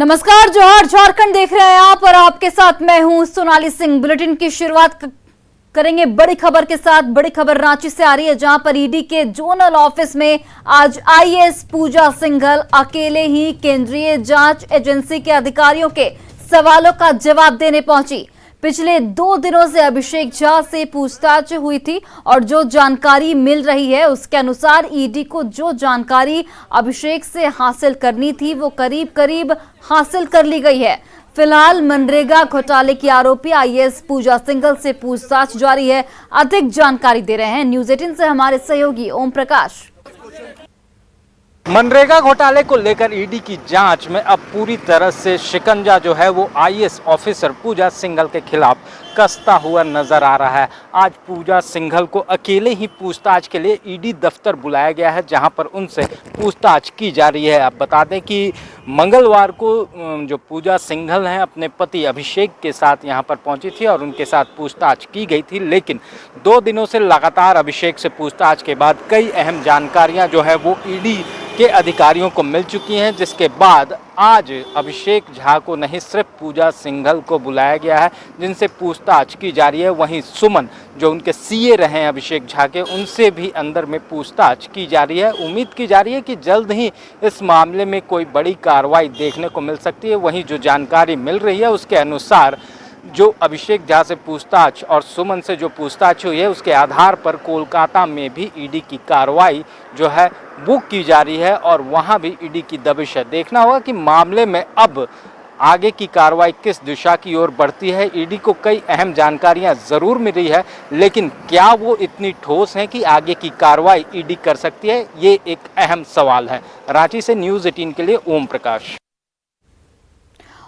नमस्कार, जोहार, झारखंड देख रहे हैं आप और आपके साथ मैं हूं सोनाली सिंह। बुलेटिन की शुरुआत करेंगे बड़ी खबर के साथ। बड़ी खबर रांची से आ रही है, जहां पर ईडी के जोनल ऑफिस में आज आईएएस पूजा सिंघल अकेले ही केंद्रीय जांच एजेंसी के अधिकारियों के सवालों का जवाब देने पहुंची। पिछले 2 दिनों से अभिषेक झा से पूछताछ हुई थी और जो जानकारी मिल रही है उसके अनुसार ईडी को जो जानकारी अभिषेक से हासिल करनी थी वो करीब करीब हासिल कर ली गई है। फिलहाल मनरेगा घोटाले की आरोपी आईएएस पूजा सिंघल से पूछताछ जारी है। अधिक जानकारी दे रहे हैं न्यूज 18 से हमारे सहयोगी ओम प्रकाश। मनरेगा घोटाले को लेकर ईडी की जांच में अब पूरी तरह से शिकंजा जो है वो आईएएस ऑफिसर पूजा सिंघल के खिलाफ कसता हुआ नजर आ रहा है। आज पूजा सिंघल को अकेले ही पूछताछ के लिए ईडी दफ्तर बुलाया गया है, जहां पर उनसे पूछताछ की जा रही है। अब बता दें कि मंगलवार को जो पूजा सिंघल हैं अपने पति अभिषेक के साथ यहां पर पहुंची थी और उनके साथ पूछताछ की गई थी, लेकिन 2 दिनों से लगातार अभिषेक से पूछताछ के बाद कई अहम जानकारियां जो है वो ईडी के अधिकारियों को मिल चुकी हैं, जिसके बाद आज अभिषेक झा को नहीं सिर्फ पूजा सिंघल को बुलाया गया है जिनसे पूछताछ की जा रही है, वहीं सुमन जो उनके सीए रहे हैं अभिषेक झा के, उनसे भी अंदर में पूछताछ की जा रही है। उम्मीद की जा रही है कि जल्द ही इस मामले में कोई बड़ी कार्रवाई देखने को मिल सकती है। वहीं जो जानकारी मिल रही है उसके अनुसार जो अभिषेक झा से पूछताछ और सुमन से जो पूछताछ हुई है उसके आधार पर कोलकाता में भी ईडी की कार्रवाई जो है बुक की जा रही है और वहां भी ईडी की दबिश है। देखना होगा कि मामले में अब आगे की कार्रवाई किस दिशा की ओर बढ़ती है। ईडी को कई अहम जानकारियां जरूर मिल रही है, लेकिन क्या वो इतनी ठोस हैं कि आगे की कार्रवाई ईडी कर सकती है, ये एक अहम सवाल है। रांची से न्यूज 18 के लिए ओम प्रकाश।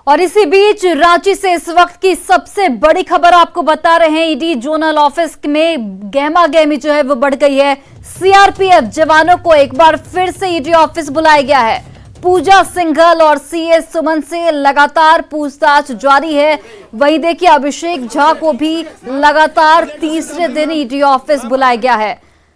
और इसी बीच रांची से इस वक्त की सबसे बड़ी खबर आपको बता रहे हैं। ईडी जोनल ऑफिस में गहमा गहमी जो है वो बढ़ गई है। सीआरपीएफ जवानों को एक बार फिर से ईडी ऑफिस बुलाया गया है। पूजा सिंघल और सीए सुमन से लगातार पूछताछ जारी है। वहीं देखिए अभिषेक झा को भी लगातार तीसरे दिन ईडी ऑफिस बुलाया गया है।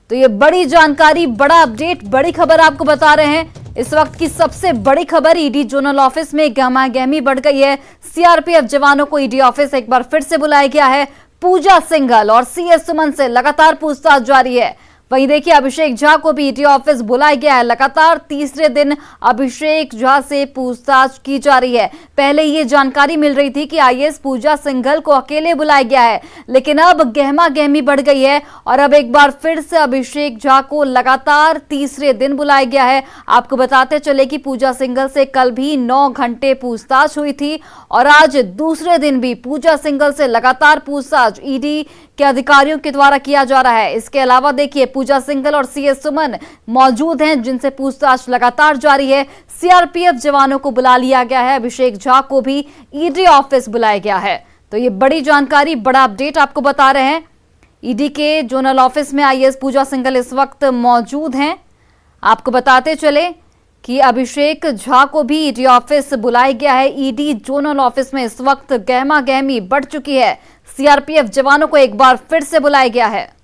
तो ये बड़ी जानकारी, बड़ा अपडेट, बड़ी खबर आपको बता रहे हैं। इस वक्त की सबसे बड़ी खबर, ईडी जोनल ऑफिस में गहमागहमी बढ़ गई है। सीआरपीएफ जवानों को ईडी ऑफिस एक बार फिर से बुलाया गया है। पूजा सिंघल और सीए सुमन से लगातार पूछताछ जारी है। वहीं देखिए अभिषेक झा को भी ईडी ऑफिस बुलाया गया है। लगातार तीसरे दिन अभिषेक झा से पूछताछ की जा रही है। पहले ये जानकारी मिल रही थी कि आईएएस पूजा सिंघल को अकेले बुलाया गया है, लेकिन अब गहमा गहमी बढ़ गई है और अब एक बार फिर से अभिषेक झा को लगातार तीसरे दिन बुलाया गया है। आपको बताते चले कि पूजा सिंघल से कल भी 9 घंटे पूछताछ हुई थी और आज दूसरे दिन भी पूजा सिंघल से लगातार पूछताछ ईडी के अधिकारियों के द्वारा किया जा रहा है। इसके अलावा देखिए पूजा सिंघल और सीए सुमन मौजूद हैं, जिनसे पूछताछ लगातार जारी है। सीआरपीएफ जवानों को बुला लिया गया है। अभिषेक झा को भी ईडी ऑफिस बुलाया गया है। तो ये बड़ी जानकारी, बड़ा अपडेट आपको बता रहे हैं। ईडी के जोनल ऑफिस में आईएएस पूजा सिंघल इस वक्त मौजूद हैं। आपको बताते चले कि अभिषेक झा को भी ईडी ऑफिस बुलाया गया है। ईडी जोनल ऑफिस में इस वक्त गहमा गहमी बढ़ चुकी है। सीआरपीएफ जवानों को एक बार फिर से बुलाया गया है।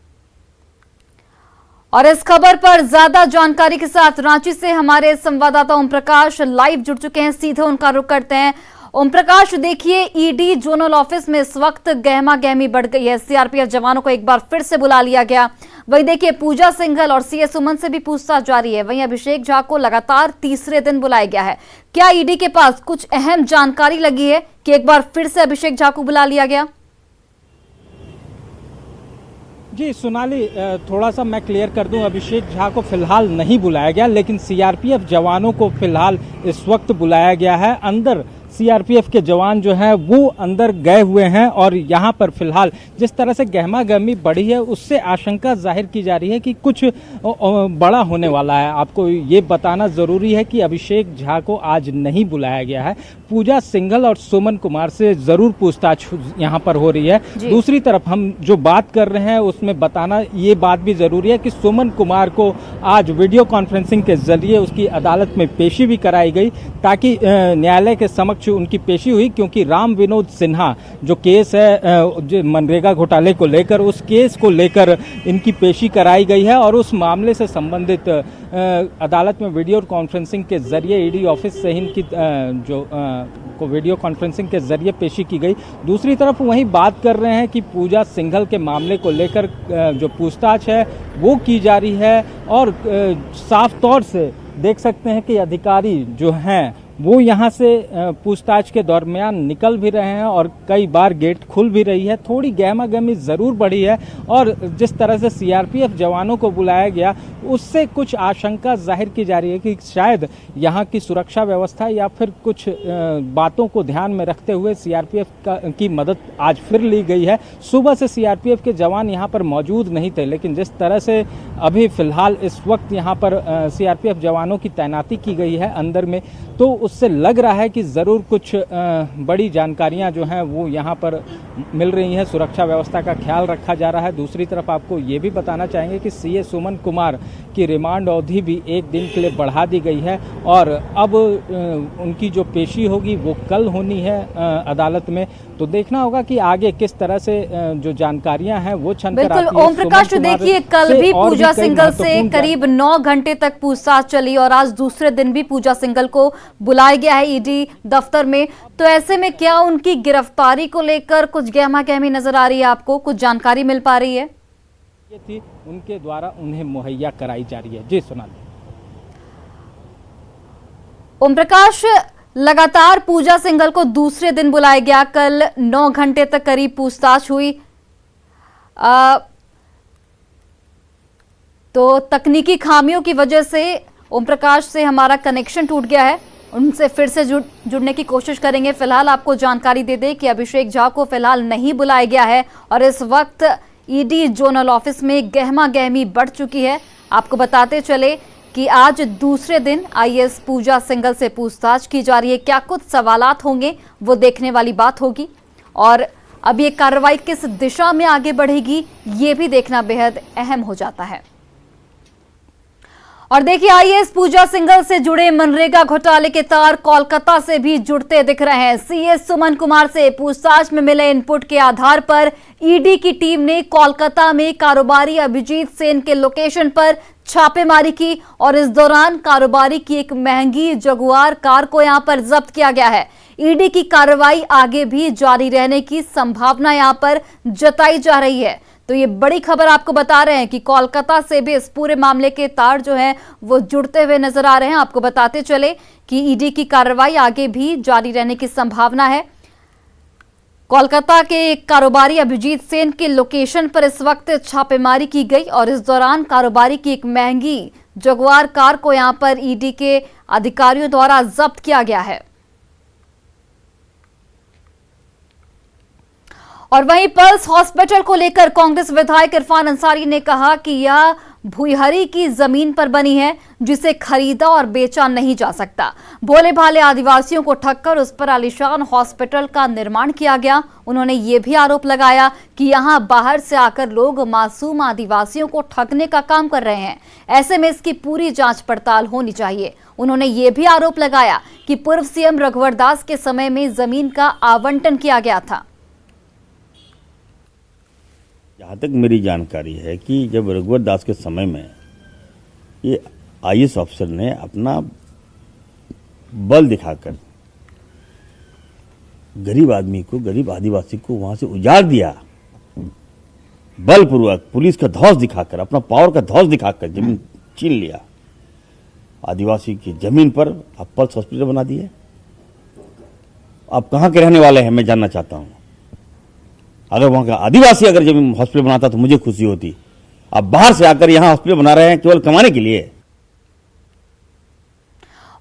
और इस खबर पर ज्यादा जानकारी के साथ रांची से हमारे संवाददाता ओम प्रकाश लाइव जुड़ चुके हैं। सीधे उनका रुख करते हैं। ओम प्रकाश, देखिए ईडी जोनल ऑफिस में इस वक्त गहमा गहमी बढ़ गई है। सीआरपीएफ जवानों को एक बार फिर से बुला लिया गया। वहीं देखिए पूजा सिंघल और सीए सुमन से भी पूछताछ जारी है। वहीं अभिषेक झा को लगातार तीसरे दिन बुलाया गया है। क्या ईडी के पास कुछ अहम जानकारी लगी है कि एक बार फिर से अभिषेक झा को बुला लिया गया? जी सोनाली, थोड़ा सा मैं क्लियर कर दूं, अभिषेक झा को फिलहाल नहीं बुलाया गया, लेकिन सीआरपीएफ जवानों को फिलहाल इस वक्त बुलाया गया है। अंदर सीआरपीएफ के जवान जो हैं वो अंदर गए हुए हैं और यहाँ पर फिलहाल जिस तरह से गहमा गहमी बढ़ी है उससे आशंका जाहिर की जा रही है कि कुछ बड़ा होने वाला है। आपको ये बताना ज़रूरी है कि अभिषेक झा को आज नहीं बुलाया गया है। पूजा सिंघल और सुमन कुमार से ज़रूर पूछताछ यहाँ पर हो रही है। दूसरी तरफ हम जो बात कर रहे हैं उसमें बताना ये बात भी ज़रूरी है कि सुमन कुमार को आज वीडियो कॉन्फ्रेंसिंग के जरिए उसकी अदालत में पेशी भी कराई गई ताकि न्यायालय के समक्ष कुछ उनकी पेशी हुई, क्योंकि राम विनोद सिन्हा जो केस है जो मनरेगा घोटाले को लेकर, उस केस को लेकर इनकी पेशी कराई गई है और उस मामले से संबंधित अदालत में वीडियो कॉन्फ्रेंसिंग के जरिए ईडी ऑफिस से इनकी को वीडियो कॉन्फ्रेंसिंग के जरिए पेशी की गई। दूसरी तरफ वहीं बात कर रहे हैं कि पूजा सिंघल के मामले को लेकर जो पूछताछ है वो की जा रही है और साफ तौर से देख सकते हैं कि अधिकारी जो हैं वो यहाँ से पूछताछ के दरमियान निकल भी रहे हैं और कई बार गेट खुल भी रही है। थोड़ी गहमागहमी ज़रूर बढ़ी है और जिस तरह से सीआरपीएफ जवानों को बुलाया गया उससे कुछ आशंका जाहिर की जा रही है कि शायद यहाँ की सुरक्षा व्यवस्था या फिर कुछ बातों को ध्यान में रखते हुए सीआरपीएफ की मदद आज फिर ली गई है। सुबह से सीआरपीएफ के जवान यहाँ पर मौजूद नहीं थे, लेकिन जिस तरह से अभी फ़िलहाल इस वक्त यहाँ पर सीआरपीएफ जवानों की तैनाती की गई है अंदर में, तो उससे लग रहा है कि ज़रूर कुछ बड़ी जानकारियां जो हैं वो यहाँ पर मिल रही हैं। सुरक्षा व्यवस्था का ख्याल रखा जा रहा है। दूसरी तरफ आपको ये भी बताना चाहेंगे कि सीए सुमन कुमार की रिमांड अवधि भी एक दिन के लिए बढ़ा दी गई है और अब उनकी जो पेशी होगी वो कल होनी है अदालत में। तो देखना होगा कि आगे किस तरह से जो जानकारियां हैं वो छनकर आती है। बिल्कुल ओम प्रकाश, देखिए कल भी पूजा सिंघल से करीब 9 घंटे तक पूछताछ चली और आज दूसरे दिन भी पूजा सिंघल को बुलाया गया है ईडी दफ्तर में। तो ऐसे में क्या उनकी गिरफ्तारी को लेकर कुछ गहमागहमी नजर आ रही है? आपको कुछ जानकारी मिल पा रही है? ये थी उनके द्वारा उन्हें मुहैया कराई जा रही है। जी सोनाली। ओम प्रकाश, लगातार पूजा सिंघल को दूसरे दिन बुलाया गया, कल 9 घंटे तक करीब पूछताछ हुई। तो तकनीकी खामियों की वजह से ओम प्रकाश से हमारा कनेक्शन टूट गया है, उनसे फिर से जुड़ने की कोशिश करेंगे। फिलहाल आपको जानकारी दे दें कि अभिषेक झा को फिलहाल नहीं बुलाया गया है और इस वक्त ईडी जोनल ऑफिस में गहमागहमी बढ़ चुकी है। आपको बताते चले कि आज दूसरे दिन आईएएस पूजा सिंघल से पूछताछ की जा रही है। क्या कुछ सवालात होंगे वो देखने वाली बात होगी और अब ये कार्रवाई किस दिशा में आगे बढ़ेगी ये भी देखना बेहद अहम हो जाता है। और देखिए आईएएस पूजा सिंघल से जुड़े मनरेगा घोटाले के तार कोलकाता से भी जुड़ते दिख रहे हैं। सीए सुमन कुमार से पूछताछ में मिले इनपुट के आधार पर ईडी की टीम ने कोलकाता में कारोबारी अभिजीत सेन के लोकेशन पर छापेमारी की और इस दौरान कारोबारी की एक महंगी जगुआर कार को यहां पर जब्त किया गया है। ईडी की कार्रवाई आगे भी जारी रहने की संभावना यहां पर जताई जा रही है। तो ये बड़ी खबर आपको बता रहे हैं कि कोलकाता से भी इस पूरे मामले के तार जो हैं वो जुड़ते हुए नजर आ रहे हैं। आपको बताते चले कि ईडी की कार्रवाई आगे भी जारी रहने की संभावना है। कोलकाता के कारोबारी अभिजीत सेन के लोकेशन पर इस वक्त छापेमारी की गई और इस दौरान कारोबारी की एक महंगी जगुआर कार को यहां पर ईडी के अधिकारियों द्वारा जब्त किया गया है। और वहीं पल्स हॉस्पिटल को लेकर कांग्रेस विधायक इरफान अंसारी ने कहा कि यह भुईहरी की जमीन पर बनी है जिसे खरीदा और बेचा नहीं जा सकता। भोले भाले आदिवासियों को ठगकर उस पर आलीशान हॉस्पिटल का निर्माण किया गया। उन्होंने ये भी आरोप लगाया कि यहां बाहर से आकर लोग मासूम आदिवासियों को ठगने का काम कर रहे हैं। ऐसे में इसकी पूरी जांच पड़ताल होनी चाहिए। उन्होंने ये भी आरोप लगाया कि पूर्व सीएम रघुवर दास के समय में जमीन का आवंटन किया गया था। जहाँ तक मेरी जानकारी है कि जब रघुवर दास के समय में ये आईएएस अफसर ने अपना बल दिखाकर गरीब आदमी को, गरीब आदिवासी को वहां से उजाड़ दिया, बलपूर्वक पुलिस का धौंस दिखाकर, अपना पावर का धौंस दिखाकर जमीन छीन लिया। आदिवासी की जमीन पर आप पल्स हॉस्पिटल बना दिए। आप कहाँ के रहने वाले हैं मैं जानना चाहता हूँ। अगर वहां का आदिवासी अगर जमीन हॉस्पिटल बनाता तो मुझे खुशी होती। आप बाहर से आकर यहां हॉस्पिटल बना रहे हैं केवल कमाने के लिए।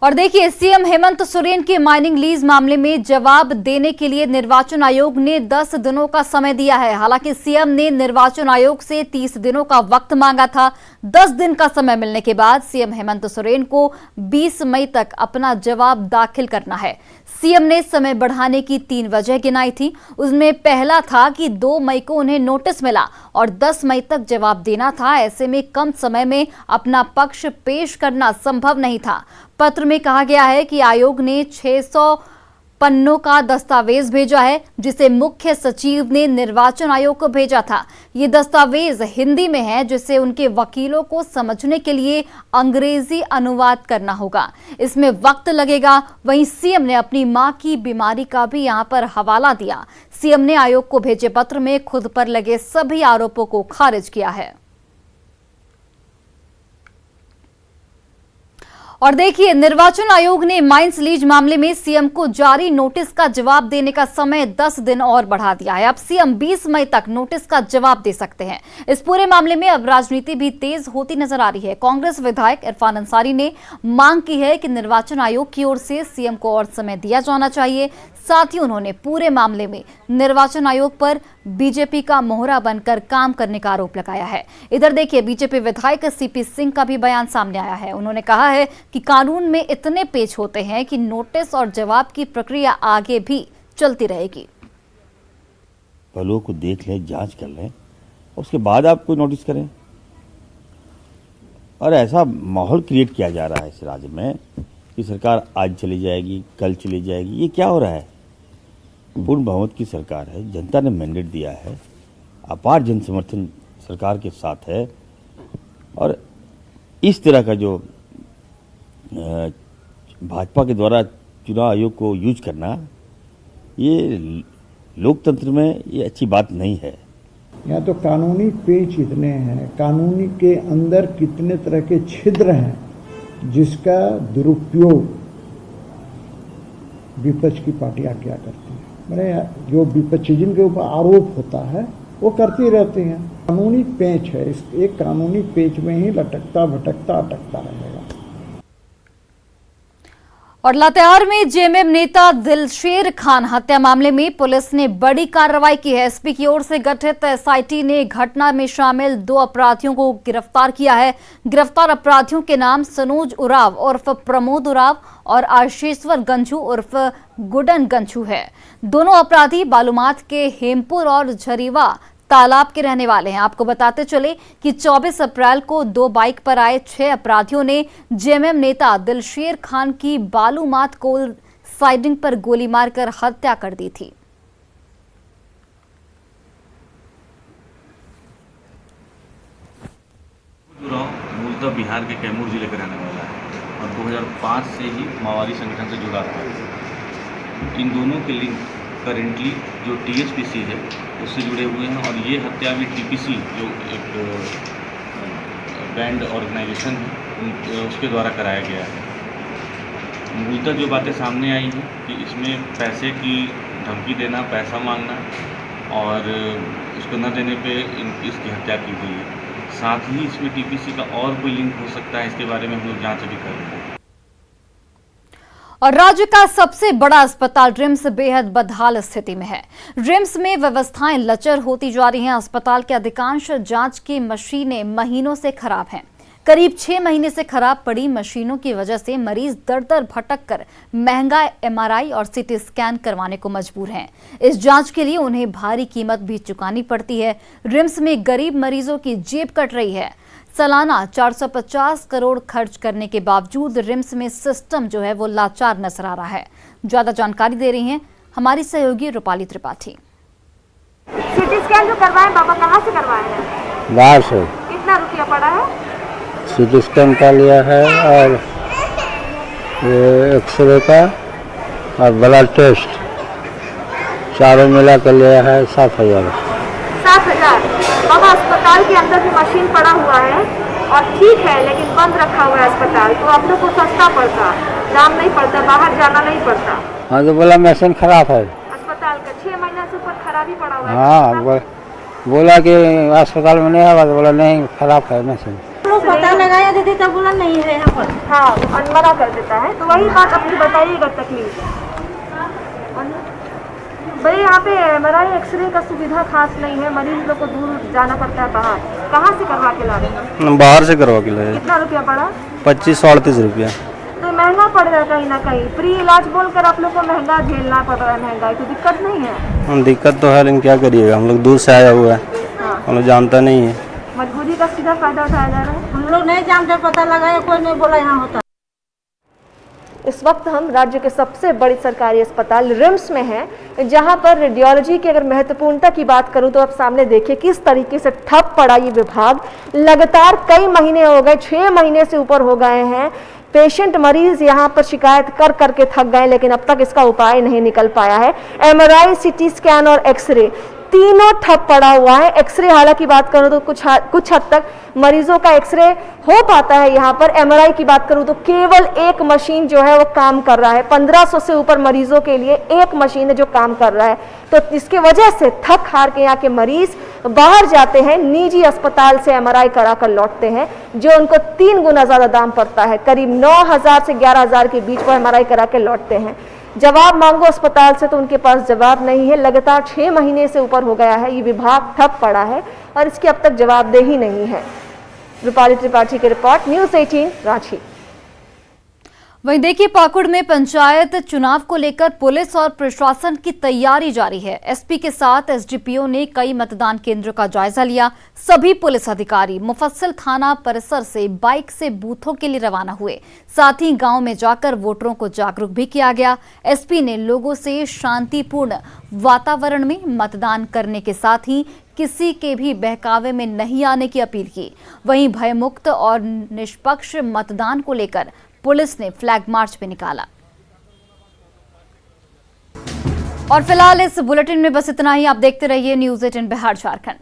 और देखिए सीएम हेमंत सोरेन के माइनिंग लीज मामले में जवाब देने के लिए निर्वाचन आयोग ने 10 दिनों का समय दिया है। हालांकि सीएम ने निर्वाचन आयोग से 30 दिनों का वक्त मांगा था। 10 दिन का समय मिलने के बाद सीएम हेमंत सोरेन को 20 मई तक अपना जवाब दाखिल करना है। सीएम ने समय बढ़ाने की 3 वजह गिनाई थी। उसमें पहला था कि 2 मई को उन्हें नोटिस मिला और 10 मई तक जवाब देना था। ऐसे में कम समय में अपना पक्ष पेश करना संभव नहीं था। पत्र में कहा गया है कि आयोग ने पन्नों का दस्तावेज भेजा है, जिसे मुख्य सचिव ने निर्वाचन आयोग को भेजा था। ये दस्तावेज हिंदी में है, जिसे उनके वकीलों को समझने के लिए अंग्रेजी अनुवाद करना होगा। इसमें वक्त लगेगा। वहीं सीएम ने अपनी मां की बीमारी का भी यहां पर हवाला दिया। सीएम ने आयोग को भेजे पत्र में खुद पर लगे सभी आरोपों को खारिज किया है। और देखिए, निर्वाचन आयोग ने माइंस लीज मामले में सीएम को जारी नोटिस का जवाब देने का समय 10 दिन और बढ़ा दिया है। अब सीएम 20 मई तक नोटिस का जवाब दे सकते हैं। इस पूरे मामले में अब राजनीति भी तेज होती नजर आ रही है। कांग्रेस विधायक इरफान अंसारी ने मांग की है कि निर्वाचन आयोग की ओर से सीएम को और समय दिया जाना चाहिए। साथ ही उन्होंने पूरे मामले में निर्वाचन आयोग पर बीजेपी का मोहरा बनकर काम करने का आरोप लगाया है। इधर देखिए, बीजेपी विधायक सीपी सिंह का भी बयान सामने आया है। उन्होंने कहा है कि कानून में इतने पेच होते हैं कि नोटिस और जवाब की प्रक्रिया आगे भी चलती रहेगी। पहलुओं को देख लें, जांच कर लें, उसके बाद आप कोई नोटिस करें। और ऐसा माहौल क्रिएट किया जा रहा है इस राज्य में कि सरकार आज चली जाएगी, कल चली जाएगी। ये क्या हो रहा है? पूर्ण बहुमत की सरकार है, जनता ने मैंडेट दिया है, अपार जन समर्थन सरकार के साथ है। और इस तरह का जो भाजपा के द्वारा चुनाव आयोग को यूज करना, ये लोकतंत्र में ये अच्छी बात नहीं है। यहाँ तो कानूनी पेच इतने हैं, कानूनी के अंदर कितने तरह के छिद्र हैं, जिसका दुरुपयोग विपक्ष की पार्टियां क्या करती हैं। मैंने जो विपक्षी जिनके ऊपर आरोप होता है वो करती रहती हैं। कानूनी पेच है, इस एक कानूनी पेच में ही लटकता भटकता अटकता रहेगा। और लातेहार में जेएमएम नेता दिलशेर खान हत्या मामले में पुलिस ने बड़ी कार्रवाई की है। एसपी की ओर से गठित एसआईटी ने घटना में शामिल 2 अपराधियों को गिरफ्तार किया है। गिरफ्तार अपराधियों के नाम सनोज उराव उर्फ प्रमोद उराव और आशीश्वर गंझू उर्फ गुडन गंझू है। दोनों अपराधी बालूमाथ के हेमपुर और झरीवा तालाब के रहने वाले हैं। आपको बताते चले कि 24 अप्रैल को 2 बाइक पर आए 6 अपराधियों ने जेएमएम नेता दिलशेर खान की बालूमाथ कोल साइडिंग पर गोली मारकर हत्या कर दी थी। मूलतः बिहार के कैमूर जिले का रहने वाला है और 2005 से ही माओवादी संगठन से जुड़ा था। इन दोनों के लिंक करेंटली जो टीएसपीसी है उससे जुड़े हुए हैं और ये हत्या भी टीपीसी जो एक बैंड ऑर्गेनाइजेशन है उसके द्वारा कराया गया है। मूलतः जो बातें सामने आई हैं कि इसमें पैसे की धमकी देना, पैसा मांगना और उसको न देने पे इसकी हत्या की गई है। साथ ही इसमें टीपीसी का और कोई लिंक हो सकता है, इसके बारे में हम लोग जांच अभी कर रहे हैं। और राज्य का सबसे बड़ा अस्पताल रिम्स बेहद बदहाल स्थिति में है। रिम्स में व्यवस्थाएं लचर होती जा रही हैं। अस्पताल के अधिकांश जांच की मशीनें महीनों से खराब हैं। करीब 6 महीने से खराब पड़ी मशीनों की वजह से मरीज दर भटक कर महंगा एमआरआई और सीटी स्कैन करवाने को मजबूर हैं। इस जांच के लिए उन्हें भारी कीमत भी चुकानी पड़ती है। रिम्स में गरीब मरीजों की जेब कट रही है। सालाना 450 करोड़ खर्च करने के बावजूद रिम्स में सिस्टम जो है वो लाचार नजर आ रहा है। ज्यादा जानकारी दे रही हैं हमारी सहयोगी रूपाली त्रिपाठी। सीटी स्कैन जो करवाए बाबा, कहाँ से करवाए हैं? बाहर से। कितना रुपया पड़ा है? सीटी स्कैन का लिया है और एक्सरे का और ब्लड टेस्ट चारों मिला कर लिया है 7,000। 7,000। बाबा, अस्पताल के अंदर भी मशीन पड़ा हुआ है और ठीक है, लेकिन बंद रखा हुआ है अस्पताल, तो आप लोग को सस्ता पड़ता, दाम नहीं पड़ता, बाहर जाना नहीं पड़ता। हाँ तो बोला मशीन खराब है अस्पताल का 6 महीना से ऊपर खराबी पड़ा हुआ है। हाँ बोला कि अस्पताल में नहीं है, बोला नहीं खराब है मशीन। पता लगाया दीदी तब बोला नहीं है यहाँ पर। हाँ, मना कर देता है। तो वही बात अपनी बताइएगा तकलीफ। भाई यहाँ पे एमआरआई एक्सरे का सुविधा खास नहीं है, मरीज लोग को दूर जाना पड़ता है बाहर। कहाँ से करवा के ला रहे हैं? बाहर से करवा के लाए। कितना रुपया पड़ा? 25-38 रुपया। तो महंगा पड़ रहा है कहीं ना कहीं। फ्री इलाज बोलकर आप लोग को महंगा झेलना पड़ रहा है। महंगाई तो दिक्कत नहीं है? दिक्कत तो है, लेकिन क्या करिएगा, हम लोग दूर से आया हुआ है। हाँ। हम लोग जानता नहीं है, मजबूरी का सीधा फायदा उठाया जा रहा है। हम लोग नहीं जानते, पता लगाया, कोई नहीं बोला यहाँ होता। इस वक्त हम राज्य के सबसे बड़ी सरकारी अस्पताल रिम्स में हैं, जहां पर रेडियोलॉजी की अगर महत्वपूर्णता की बात करूं तो आप सामने देखिए किस तरीके से ठप पड़ा ये विभाग। लगातार कई महीने हो गए, 6 महीने से ऊपर हो गए हैं, पेशेंट मरीज यहाँ पर शिकायत कर करके थक गए, लेकिन अब तक इसका उपाय नहीं निकल पाया है। एमआरआई, सीटी स्कैन और एक्सरे तीनों ठप पड़ा हुआ है। एक्सरे हालांकि बात करूं तो कुछ हद तक मरीजों का एक्सरे हो पाता है यहाँ पर। एमआरआई की बात करूं तो केवल एक मशीन जो है वो काम कर रहा है। 1500 से ऊपर मरीजों के लिए एक मशीन है जो काम कर रहा है। तो इसके वजह से थक हार के यहाँ के मरीज बाहर जाते हैं, निजी अस्पताल से एमआरआई करा कर लौटते हैं, जो उनको 3 गुना ज्यादा दाम पड़ता है। करीब 9000 से 11000 के बीच वो एमआरआई करा के लौटते हैं। जवाब मांगो अस्पताल से तो उनके पास जवाब नहीं है। लगातार 6 महीने से ऊपर हो गया है, ये विभाग ठप पड़ा है और इसकी अब तक जवाबदेही नहीं है। रूपाली त्रिपाठी की रिपोर्ट, न्यूज़ 18 रांची। वहीं देखिए, पाकुड़ में पंचायत चुनाव को लेकर पुलिस और प्रशासन की तैयारी जारी है। एसपी के साथ एसडीपीओ ने कई मतदान केंद्रों का जायजा लिया। सभी पुलिस अधिकारी मुफस्सिल थाना परिसर से बाइक से बूथों के लिए रवाना हुए। साथ ही गांव में जाकर वोटरों को जागरूक भी किया गया। एसपी ने लोगों से शांतिपूर्ण वातावरण में मतदान करने के साथ ही किसी के भी बहकावे में नहीं आने की अपील की। वहीं भयमुक्त और निष्पक्ष मतदान को लेकर पुलिस ने फ्लैग मार्च भी निकाला। और फिलहाल इस बुलेटिन में बस इतना ही। आप देखते रहिए न्यूज़ 18 बिहार झारखंड।